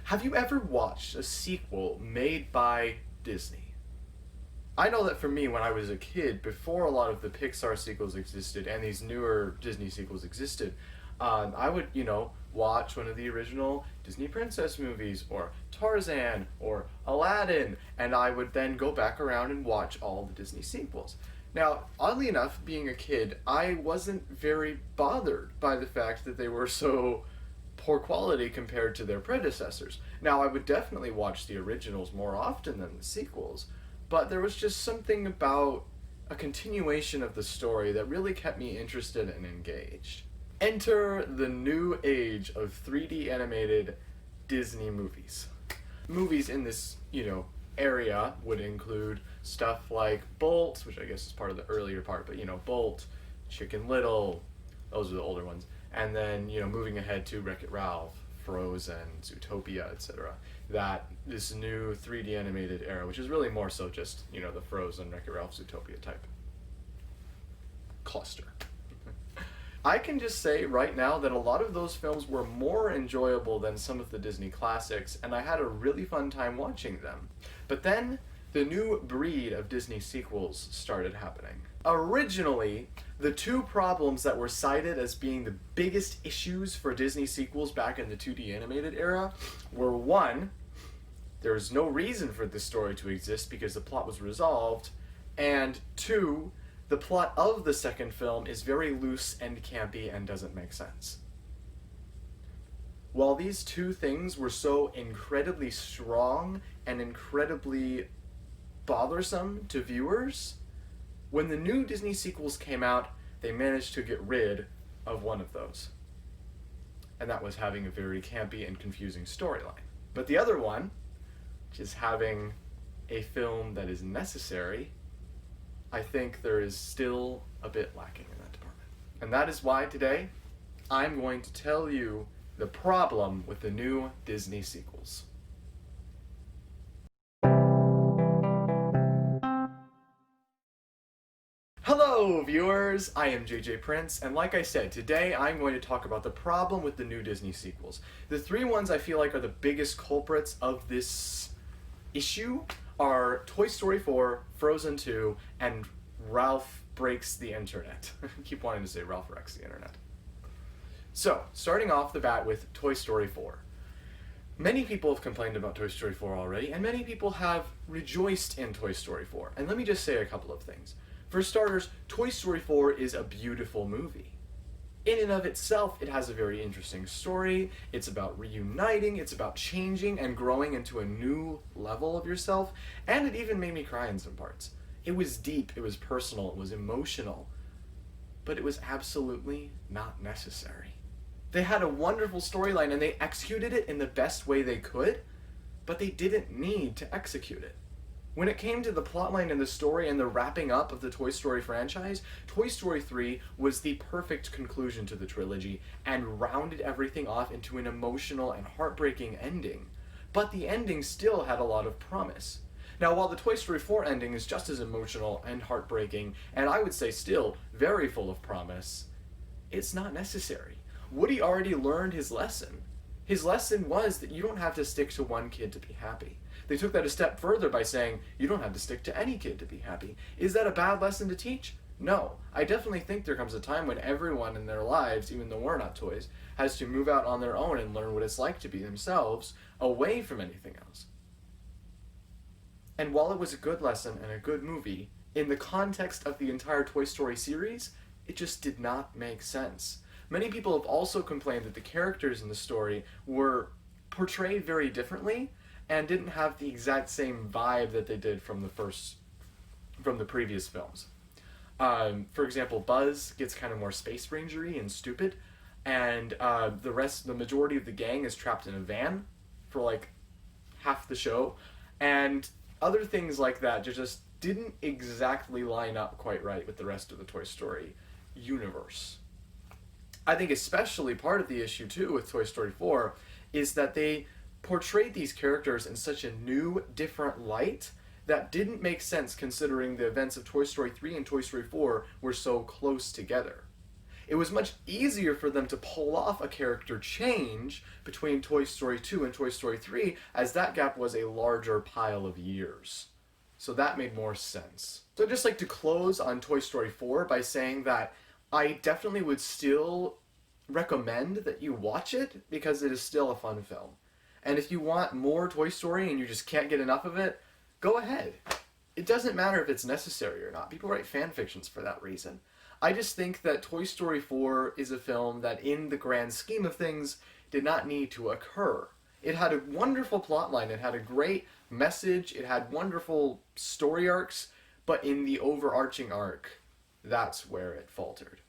Have you ever watched a sequel made by Disney? I know that for me, when I was a kid, before a lot of the Pixar sequels existed and these newer Disney sequels existed, I would, watch one of the original Disney princess movies, or Tarzan, or Aladdin, and I would then go back around and watch all the Disney sequels. Now, oddly enough, being a kid, I wasn't very bothered by the fact that they were so poor quality compared to their predecessors. Now, I would definitely watch the originals more often than the sequels, but there was just something about a continuation of the story that really kept me interested and engaged. Enter the new age of 3D animated Disney movies. Movies in this, area would include stuff like Bolt, which I guess is part of the earlier part, but Bolt, Chicken Little, those are the older ones. And then, moving ahead to WreckIt Ralph, Frozen, Zootopia, etc. That this new 3D animated era, which is really more so just, the Frozen, WreckIt Ralph, Zootopia type cluster. I can just say right now that a lot of those films were more enjoyable than some of the Disney classics, and I had a really fun time watching them. But then, the new breed of Disney sequels started happening. Originally, the two problems that were cited as being the biggest issues for Disney sequels back in the 2D animated era were: one, there was no reason for this story to exist because the plot was resolved, and two, the plot of the second film is very loose and campy and doesn't make sense. While these two things were so incredibly strong and incredibly bothersome to viewers, when the new Disney sequels came out, they managed to get rid of one of those. And that was having a very campy and confusing storyline. But the other one, which is having a film that is necessary, I think there is still a bit lacking in that department. And that is why today I'm going to tell you the problem with the new Disney sequels. Hello viewers, I am JJ Prince, and like I said, today I'm going to talk about the problem with the new Disney sequels. The three ones I feel like are the biggest culprits of this issue are Toy Story 4, Frozen 2, and Ralph Breaks the Internet. I keep wanting to say Ralph Wrecks the Internet. So, starting off the bat with Toy Story 4. Many people have complained about Toy Story 4 already, and many people have rejoiced in Toy Story 4. And let me just say a couple of things. For starters, Toy Story 4 is a beautiful movie. In and of itself, it has a very interesting story. It's about reuniting, it's about changing and growing into a new level of yourself, and it even made me cry in some parts. It was deep, it was personal, it was emotional, but it was absolutely not necessary. They had a wonderful storyline and they executed it in the best way they could, but they didn't need to execute it. When it came to the plotline and the story and the wrapping up of the Toy Story franchise, Toy Story 3 was the perfect conclusion to the trilogy and rounded everything off into an emotional and heartbreaking ending. But the ending still had a lot of promise. Now, while the Toy Story 4 ending is just as emotional and heartbreaking, and I would say still very full of promise, it's not necessary. Woody already learned his lesson. His lesson was that you don't have to stick to one kid to be happy. They took that a step further by saying, you don't have to stick to any kid to be happy. Is that a bad lesson to teach? No. I definitely think there comes a time when everyone in their lives, even though we're not toys, has to move out on their own and learn what it's like to be themselves, away from anything else. And while it was a good lesson and a good movie, in the context of the entire Toy Story series, it just did not make sense. Many people have also complained that the characters in the story were portrayed very differently and didn't have the exact same vibe that they did from the previous films. For example, Buzz gets kind of more space rangery and stupid, and the majority of the gang is trapped in a van for like half the show, and other things like that just didn't exactly line up quite right with the rest of the Toy Story universe. I think especially part of the issue too with Toy Story 4 is that they portrayed these characters in such a new, different light that didn't make sense considering the events of Toy Story 3 and Toy Story 4 were so close together. It was much easier for them to pull off a character change between Toy Story 2 and Toy Story 3, as that gap was a larger pile of years. So that made more sense. So I'd just like to close on Toy Story 4 by saying that I definitely would still recommend that you watch it because it is still a fun film. And if you want more Toy Story and you just can't get enough of it, go ahead. It doesn't matter if it's necessary or not. People write fan fictions for that reason. I just think that Toy Story 4 is a film that, in the grand scheme of things, did not need to occur. It had a wonderful plotline, it had a great message, it had wonderful story arcs, but in the overarching arc, that's where it faltered.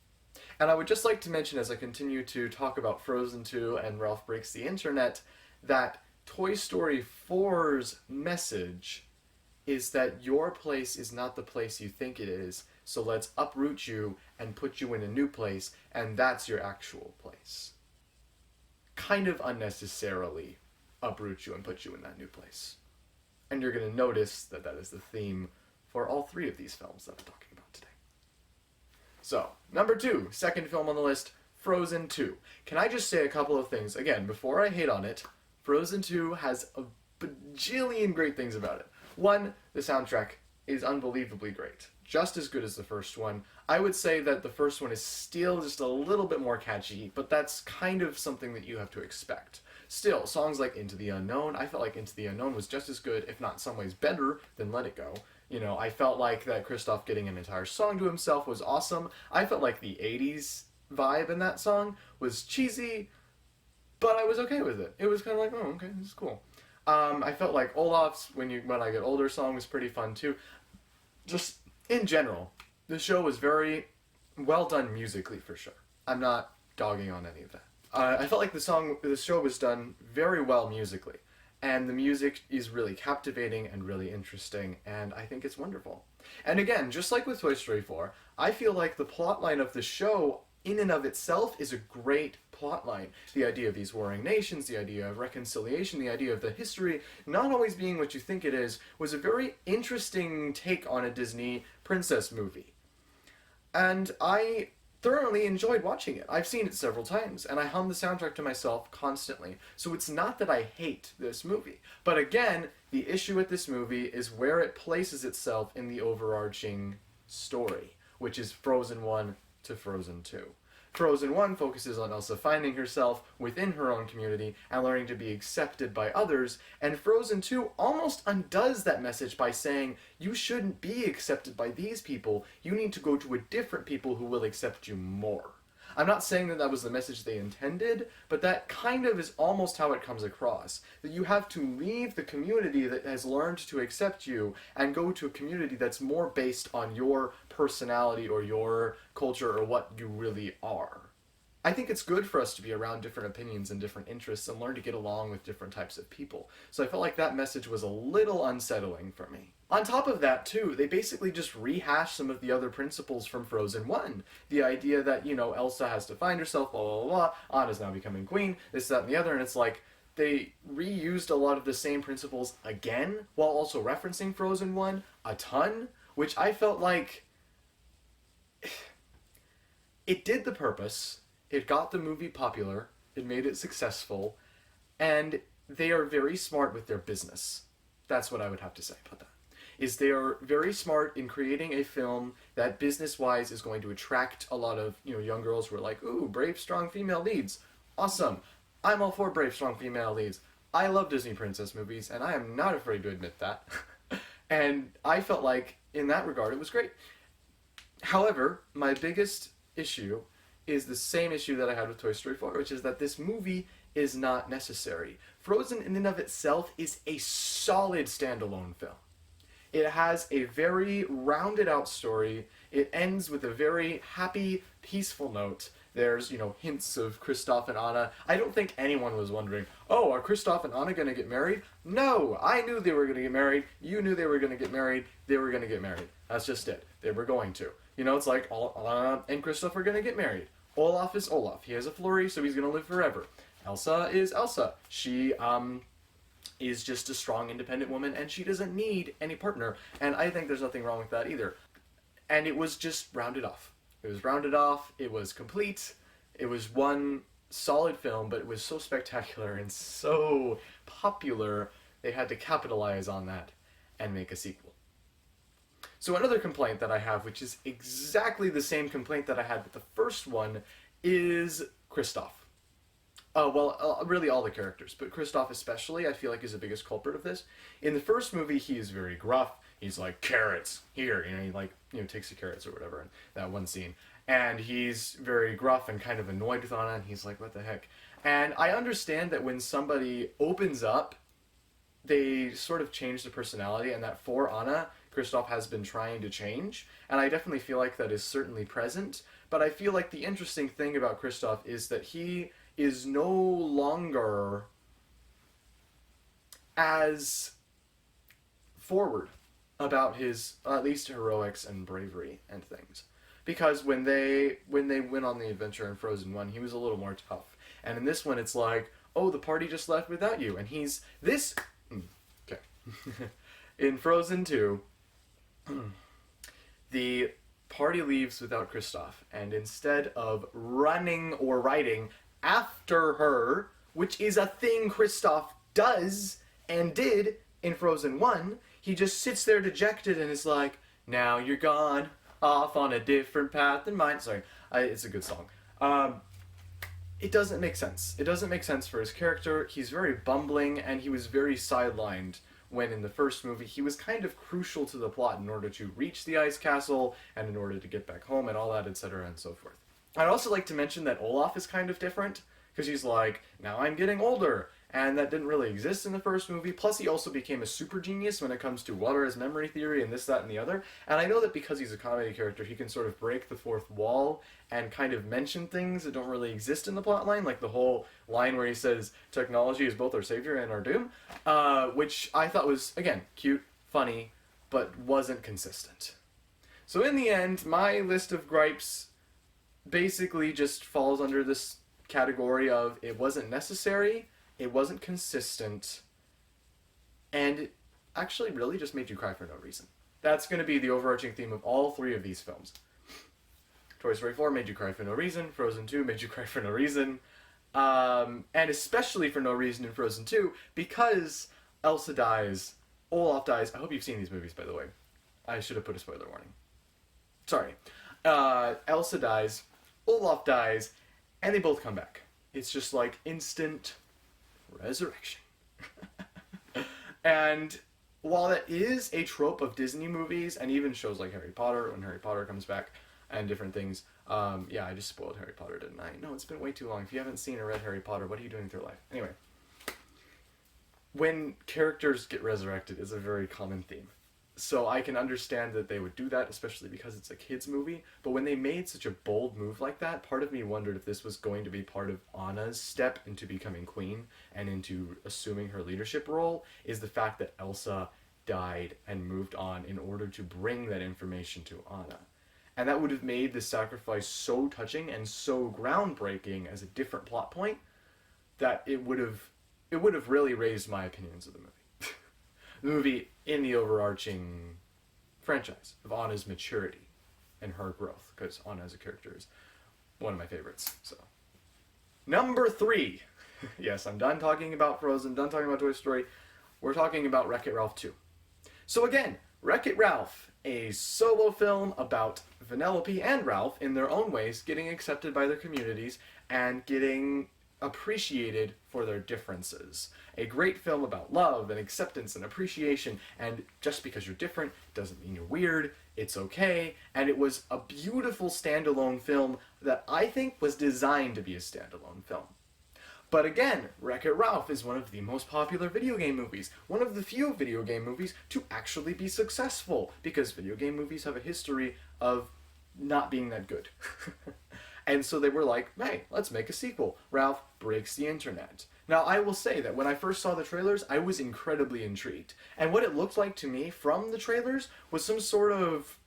And I would just like to mention, as I continue to talk about Frozen 2 and Ralph Breaks the Internet, that Toy Story 4's message is that your place is not the place you think it is, so let's uproot you and put you in a new place, and that's your actual place. Kind of unnecessarily uproot you and put you in that new place. And you're going to notice that that is the theme for all three of these films that I'm talking about today. So, number 2, second film on the list, Frozen 2. Can I just say a couple of things? Again, before I hate on it, Frozen 2 has a bajillion great things about it. One, the soundtrack is unbelievably great. Just as good as the first one. I would say that the first one is still just a little bit more catchy, but that's kind of something that you have to expect. Still, songs like Into the Unknown, I felt like Into the Unknown was just as good, if not in some ways better, than Let It Go. You know, I felt like that Kristoff getting an entire song to himself was awesome. I felt like the 80s vibe in that song was cheesy, but I was okay with it. It was kind of like, oh, okay, this is cool. I felt like Olaf's When I Get Older song was pretty fun too. Just in general, the show was very well done musically for sure. I'm not dogging on any of that. I felt like the show was done very well musically, and the music is really captivating and really interesting, and I think it's wonderful. And again, just like with Toy Story 4, I feel like the plotline of the show in and of itself is a great plotline. The idea of these warring nations, the idea of reconciliation, the idea of the history not always being what you think it is, was a very interesting take on a Disney princess movie. And I thoroughly enjoyed watching it. I've seen it several times, and I hum the soundtrack to myself constantly. So it's not that I hate this movie. But again, the issue with this movie is where it places itself in the overarching story, which is Frozen 1 to Frozen 2. Frozen 1 focuses on Elsa finding herself within her own community and learning to be accepted by others, and Frozen 2 almost undoes that message by saying, you shouldn't be accepted by these people, you need to go to a different people who will accept you more. I'm not saying that that was the message they intended, but that kind of is almost how it comes across. That you have to leave the community that has learned to accept you and go to a community that's more based on your personality or your culture or what you really are. I think it's good for us to be around different opinions and different interests and learn to get along with different types of people. So I felt like that message was a little unsettling for me. On top of that, too, they basically just rehash some of the other principles from Frozen 1. The idea that, you know, Elsa has to find herself, blah, blah, blah, Anna's now becoming queen, this, that, and the other, and it's like, they reused a lot of the same principles again, while also referencing Frozen 1 a ton, which I felt like it did the purpose, it got the movie popular, it made it successful, and they are very smart with their business. That's what I would have to say about that. Is they are very smart in creating a film that business-wise is going to attract a lot of, you know, young girls who are like, ooh, brave, strong female leads. Awesome. I'm all for brave, strong female leads. I love Disney princess movies, and I am not afraid to admit that. And I felt like, in that regard, it was great. However, my biggest issue is the same issue that I had with Toy Story 4, which is that this movie is not necessary. Frozen in and of itself is a solid standalone film. It has a very rounded out story. It ends with a very happy, peaceful note. There's, you know, hints of Kristoff and Anna. I don't think anyone was wondering, oh, are Kristoff and Anna going to get married? No, I knew they were going to get married. You knew they were going to get married. They were going to get married. That's just it. They were going to. You know, it's like Anna and Kristoff are going to get married. Olaf is Olaf. He has a flurry, so he's going to live forever. Elsa is Elsa. She, is just a strong, independent woman, and she doesn't need any partner. And I think there's nothing wrong with that either. And it was just rounded off. It was rounded off, it was complete, it was one solid film, but it was so spectacular and so popular, they had to capitalize on that and make a sequel. So another complaint that I have, which is exactly the same complaint that I had with the first one, is Kristoff. Really all the characters, but Kristoff especially, I feel like is the biggest culprit of this. In the first movie, he is very gruff. He's like, carrots, here, he takes the carrots or whatever in that one scene. And he's very gruff and kind of annoyed with Anna, and he's like, what the heck? And I understand that when somebody opens up, they sort of change their personality, and that for Anna, Kristoff has been trying to change, and I definitely feel like that is certainly present, but I feel like the interesting thing about Kristoff is that he is no longer as forward about his, at least, heroics and bravery and things. Because when they went on the adventure in Frozen 1, he was a little more tough. And in this one, it's like, oh, the party just left without you. And he's this... Okay. In Frozen 2, the party leaves without Kristoff. And instead of running or riding after her, which is a thing Kristoff does and did in Frozen 1, he just sits there dejected and is like, now you're gone, off on a different path than mine. Sorry, it's a good song. It doesn't make sense. It doesn't make sense for his character. He's very bumbling, and he was very sidelined when in the first movie he was kind of crucial to the plot in order to reach the ice castle and in order to get back home and all that, etc. and so forth. I'd also like to mention that Olaf is kind of different, because he's like, now I'm getting older, and that didn't really exist in the first movie. Plus, he also became a super genius when it comes to what are his memory theory and this, that, and the other. And I know that because he's a comedy character, he can sort of break the fourth wall and kind of mention things that don't really exist in the plotline, like the whole line where he says, technology is both our savior and our doom, which I thought was, again, cute, funny, but wasn't consistent. So in the end, my list of gripes basically just falls under this category of it wasn't necessary, it wasn't consistent, and it actually really just made you cry for no reason. That's going to be the overarching theme of all three of these films. Toy Story 4 made you cry for no reason, Frozen 2 made you cry for no reason, and especially for no reason in Frozen 2, because Elsa dies, Olaf dies. I hope you've seen these movies, by the way. I should have put a spoiler warning. Sorry. Elsa dies, Olaf dies, and they both come back. It's just like instant resurrection. And while that is a trope of Disney movies and even shows like Harry Potter, when Harry Potter comes back and different things, yeah, I just spoiled Harry Potter, didn't I? No, it's been way too long. If you haven't seen or read Harry Potter, what are you doing with your life? Anyway, when characters get resurrected is a very common theme. So I can understand that they would do that, especially because it's a kid's movie. But when they made such a bold move like that, part of me wondered if this was going to be part of Anna's step into becoming queen and into assuming her leadership role, is the fact that Elsa died and moved on in order to bring that information to Anna. And that would have made the sacrifice so touching and so groundbreaking as a different plot point that it would have really raised my opinions of the movie. The movie in the overarching franchise of Anna's maturity and her growth, because Anna as a character is one of my favorites. So, number 3. Yes, I'm done talking about Frozen, done talking about Toy Story. We're talking about WreckIt Ralph 2. So again, WreckIt Ralph, a solo film about Vanellope and Ralph in their own ways getting accepted by their communities and getting appreciated for their differences. A great film about love and acceptance and appreciation, and just because you're different doesn't mean you're weird, it's okay, and it was a beautiful standalone film that I think was designed to be a standalone film. But again, WreckIt Ralph is one of the most popular video game movies, one of the few video game movies to actually be successful, because video game movies have a history of not being that good. And so they were like, hey, let's make a sequel. Ralph breaks the internet. Now, I will say that when I first saw the trailers, I was incredibly intrigued. And what it looked like to me from the trailers was some sort of,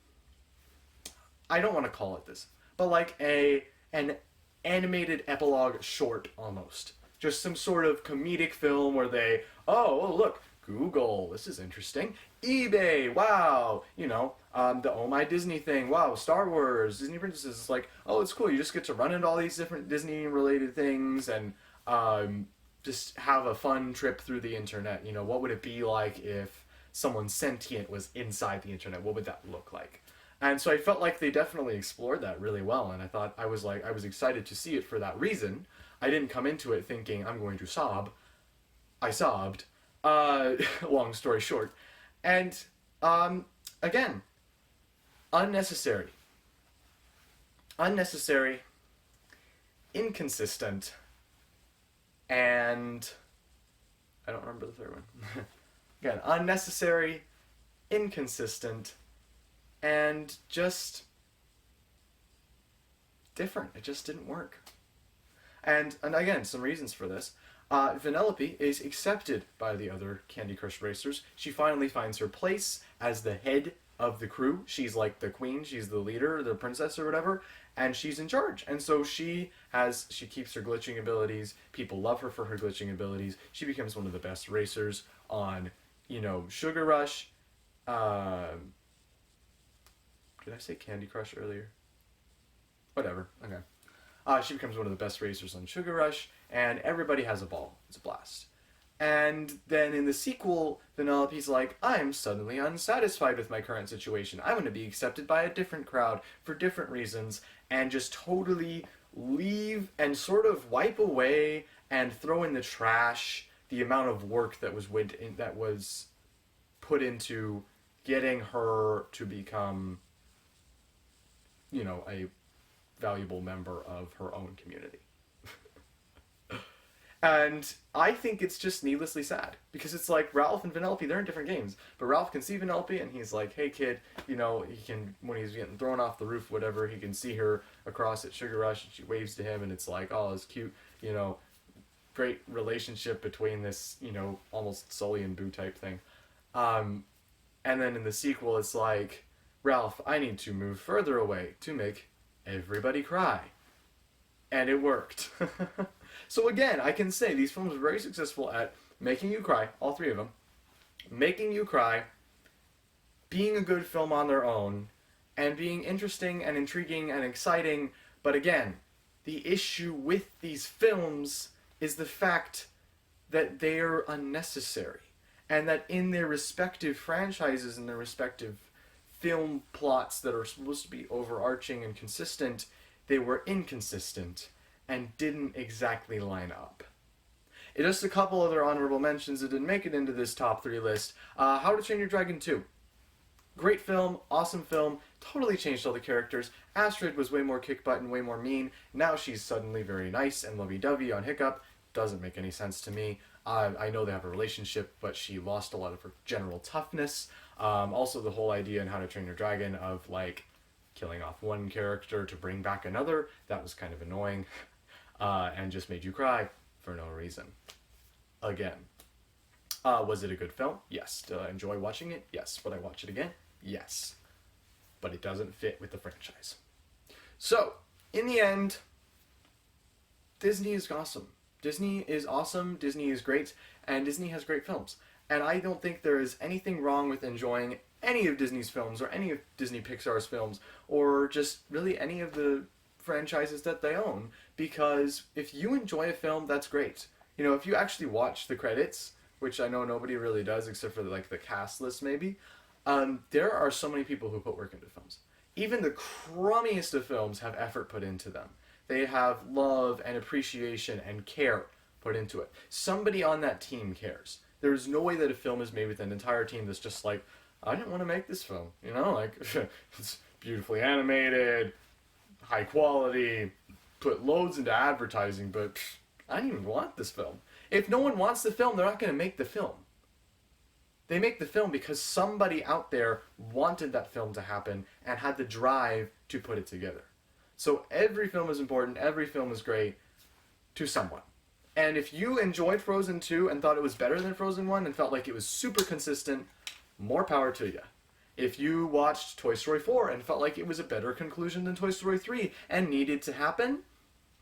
I don't want to call it this, but like an animated epilogue short almost. Just some sort of comedic film where they, oh, look, Google, this is interesting. eBay, wow. The Oh My Disney thing, wow. Star Wars, Disney Princesses, it's like, oh, it's cool. You just get to run into all these different Disney related things and just have a fun trip through the internet. What would it be like if someone sentient was inside the internet? What would that look like? And so I felt like they definitely explored that really well, and I was excited to see it for that reason. I didn't come into it thinking I'm going to sob. I sobbed. Long story short. And, again, unnecessary. Unnecessary, inconsistent, and I don't remember the third one. Again, unnecessary, inconsistent, and just different. It just didn't work. And again, some reasons for this. Vanellope is accepted by the other Candy Crush racers. She finally finds her place as the head of the crew. She's like the queen, she's the leader, the princess or whatever, and she's in charge. And so she keeps her glitching abilities. People love her for her glitching abilities. She becomes one of the best racers on, Sugar Rush. Did I say Candy Crush earlier? Whatever, okay. She becomes one of the best racers on Sugar Rush, and everybody has a ball. It's a blast. And then in the sequel, Vanellope's like, I'm suddenly unsatisfied with my current situation. I want to be accepted by a different crowd for different reasons, and just totally leave and sort of wipe away and throw in the trash the amount of work that was put into getting her to become, a valuable member of her own community. And I think it's just needlessly sad, because it's like Ralph and Vanellope, they're in different games, but Ralph can see Vanellope and he's like, hey kid, he can, when he's getting thrown off the roof, whatever, he can see her across at Sugar Rush and she waves to him and it's like, oh, it's cute, great relationship between this, almost Sully and Boo type thing. And then in the sequel, it's like, Ralph, I need to move further away to make everybody cry. And it worked. So again, I can say these films are very successful at making you cry, all three of them, making you cry, being a good film on their own, and being interesting and intriguing and exciting. But again, the issue with these films is the fact that they are unnecessary, and that in their respective franchises and their respective film plots that are supposed to be overarching and consistent, they were inconsistent and didn't exactly line up. Just a couple other honorable mentions that didn't make it into this top 3 list. How to Train Your Dragon 2. Great film, awesome film, totally changed all the characters. Astrid was way more kick butt and way more mean. Now she's suddenly very nice and lovey-dovey on Hiccup. Doesn't make any sense to me. I know they have a relationship, but she lost a lot of her general toughness. Also the whole idea in How to Train Your Dragon of killing off one character to bring back another, that was kind of annoying. And just made you cry for no reason. Again. Was it a good film? Yes. Did I enjoy watching it? Yes. Would I watch it again? Yes. But it doesn't fit with the franchise. So, in the end, Disney is awesome. Disney is awesome, Disney is great, and Disney has great films. And I don't think there is anything wrong with enjoying any of Disney's films, or any of Disney Pixar's films, or just really any of the franchises that they own, because if you enjoy a film, that's great. If you actually watch the credits, which I know nobody really does except for the cast list maybe, there are so many people who put work into films. Even the crummiest of films have effort put into them. They have love and appreciation and care put into it. Somebody on that team cares. There's no way that a film is made with an entire team that's just like, I didn't want to make this film. It's beautifully animated, high quality, put loads into advertising, but I didn't even want this film. If no one wants the film, they're not going to make the film. They make the film because somebody out there wanted that film to happen and had the drive to put it together. So every film is important, every film is great to someone. And if you enjoyed Frozen 2 and thought it was better than Frozen 1 and felt like it was super consistent, more power to you. If you watched Toy Story 4 and felt like it was a better conclusion than Toy Story 3 and needed to happen,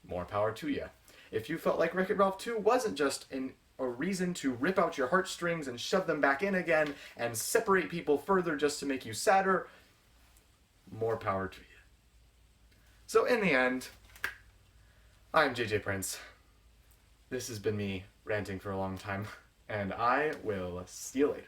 more power to you. If you felt like WreckIt Ralph 2 wasn't just an a reason to rip out your heartstrings and shove them back in again and separate people further just to make you sadder, more power to you. So in the end, I'm JJ Prince. This has been me ranting for a long time, and I will see you later.